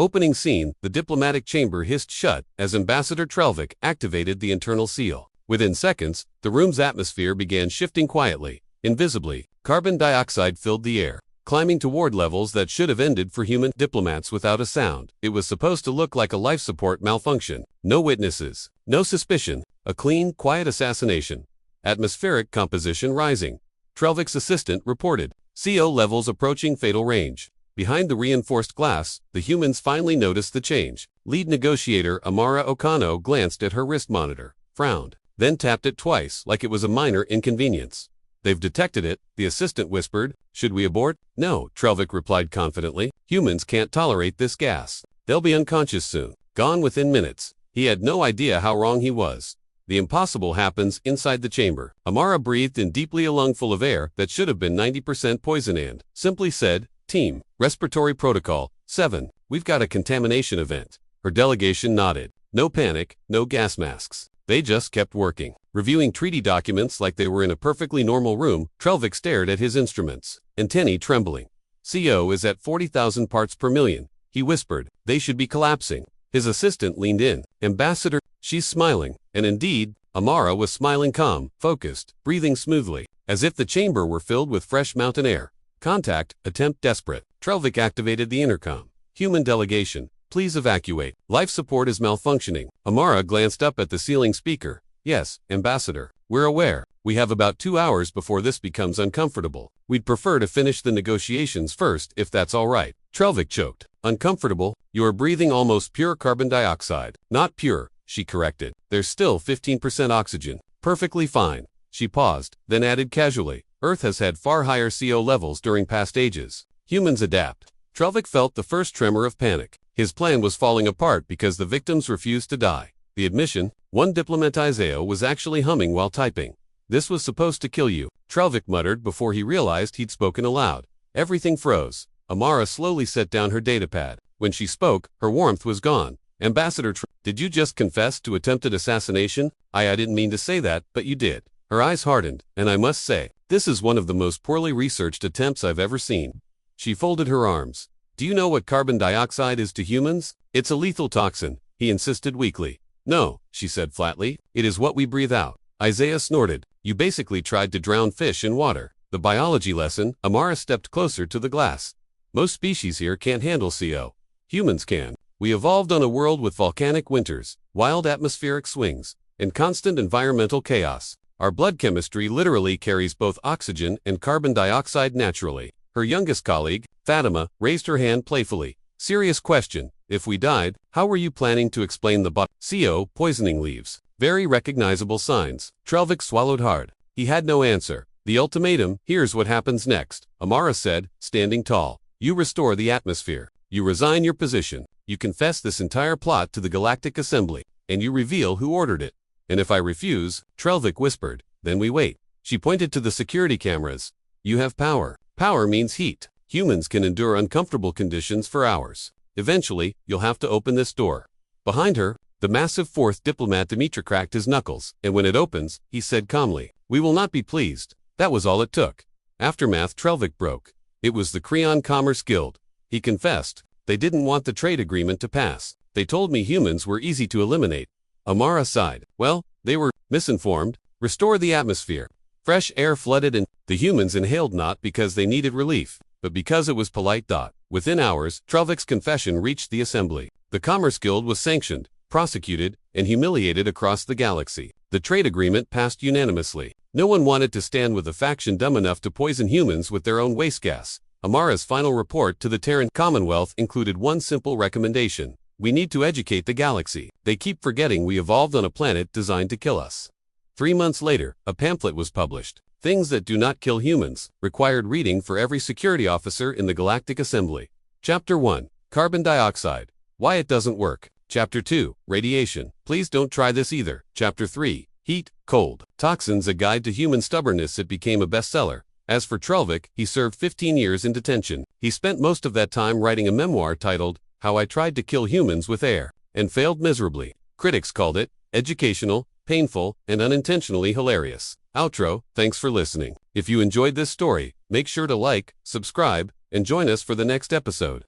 Opening scene, the diplomatic chamber hissed shut as Ambassador Trelvik activated the internal seal. Within seconds, the room's atmosphere began shifting quietly. Invisibly, carbon dioxide filled the air, climbing toward levels that should have ended for human diplomats without a sound. It was supposed to look like a life support malfunction. No witnesses, no suspicion, a clean, quiet assassination. Atmospheric composition rising. Trelvik's assistant reported. CO levels approaching fatal range. Behind the reinforced glass, the humans finally noticed the change. Lead negotiator Amara Okonkwo glanced at her wrist monitor, frowned, then tapped it twice like it was a minor inconvenience. They've detected it, the assistant whispered. Should we abort? No, Trelvik replied confidently. Humans can't tolerate this gas. They'll be unconscious soon, gone within minutes. He had no idea how wrong he was. The impossible happens inside the chamber. Amara breathed in deeply a lungful of air that should have been 90% poison and simply said, Team, Respiratory Protocol 7, we've got a contamination event. Her delegation nodded. No panic, no gas masks. They just kept working. Reviewing treaty documents like they were in a perfectly normal room, Trelvik stared at his instruments, antennae trembling. CO is at 40,000 parts per million, he whispered. They should be collapsing. His assistant leaned in. Ambassador, she's smiling. And indeed, Amara was smiling calm, focused, breathing smoothly, as if the chamber were filled with fresh mountain air. Contact, attempt desperate. Trelvik activated the intercom. Human delegation, please evacuate. Life support is malfunctioning. Amara glanced up at the ceiling speaker. Yes, Ambassador, we're aware. We have about 2 hours before this becomes uncomfortable. We'd prefer to finish the negotiations first if that's all right. Trelvik choked. Uncomfortable? You're breathing almost pure carbon dioxide. Not pure, she corrected. There's still 15% oxygen. Perfectly fine. She paused, then added casually. Earth has had far higher CO levels during past ages. Humans adapt. Trelvik felt the first tremor of panic. His plan was falling apart because the victims refused to die. The admission, one diplomat Isaiah was actually humming while typing. This was supposed to kill you, Trelvik muttered before he realized he'd spoken aloud. Everything froze. Amara slowly set down her datapad. When she spoke, her warmth was gone. Ambassador did you just confess to attempted assassination? I didn't mean to say that, but you did. Her eyes hardened, and I must say, this is one of the most poorly researched attempts I've ever seen. She folded her arms. Do you know what carbon dioxide is to humans? It's a lethal toxin, he insisted weakly. No, she said flatly, it is what we breathe out. Isaiah snorted. You basically tried to drown fish in water. The biology lesson. Amara stepped closer to the glass. Most species here can't handle CO. Humans can. We evolved on a world with volcanic winters, wild atmospheric swings, and constant environmental chaos. Our blood chemistry literally carries both oxygen and carbon dioxide naturally. Her youngest colleague, Fatima, raised her hand playfully. Serious question. If we died, how were you planning to explain the CO poisoning leaves? Very recognizable signs. Trelvik swallowed hard. He had no answer. The ultimatum, here's what happens next, Amara said, standing tall. You restore the atmosphere. You resign your position. You confess this entire plot to the Galactic Assembly. And you reveal who ordered it. And if I refuse, Trelvik whispered, then we wait. She pointed to the security cameras. You have power. Power means heat. Humans can endure uncomfortable conditions for hours. Eventually, you'll have to open this door. Behind her, the massive fourth diplomat Dimitri cracked his knuckles, and when it opens, he said calmly, we will not be pleased. That was all it took. Aftermath. Trelvik broke. It was the Creon Commerce Guild. He confessed. They didn't want the trade agreement to pass. They told me humans were easy to eliminate. Amara sighed. Well, they were misinformed. Restore the atmosphere. Fresh air flooded and the humans inhaled not because they needed relief, but because it was polite. Within hours, Trelvik's confession reached the assembly. The Commerce Guild was sanctioned, prosecuted, and humiliated across the galaxy. The trade agreement passed unanimously. No one wanted to stand with a faction dumb enough to poison humans with their own waste gas. Amara's final report to the Terran Commonwealth included one simple recommendation. We need to educate the galaxy. They keep forgetting we evolved on a planet designed to kill us. 3 months later, a pamphlet was published. Things that do not kill humans, required reading for every security officer in the Galactic Assembly. Chapter 1. Carbon dioxide. Why it doesn't work. Chapter 2. Radiation. Please don't try this either. Chapter 3. Heat, cold. Toxins, a guide to human stubbornness. It became a bestseller. As for Trelvik, he served 15 years in detention. He spent most of that time writing a memoir titled, How I Tried to Kill Humans with Air, and failed miserably. Critics called it educational, painful, and unintentionally hilarious. Outro. Thanks for listening. If you enjoyed this story, make sure to like, subscribe, and join us for the next episode.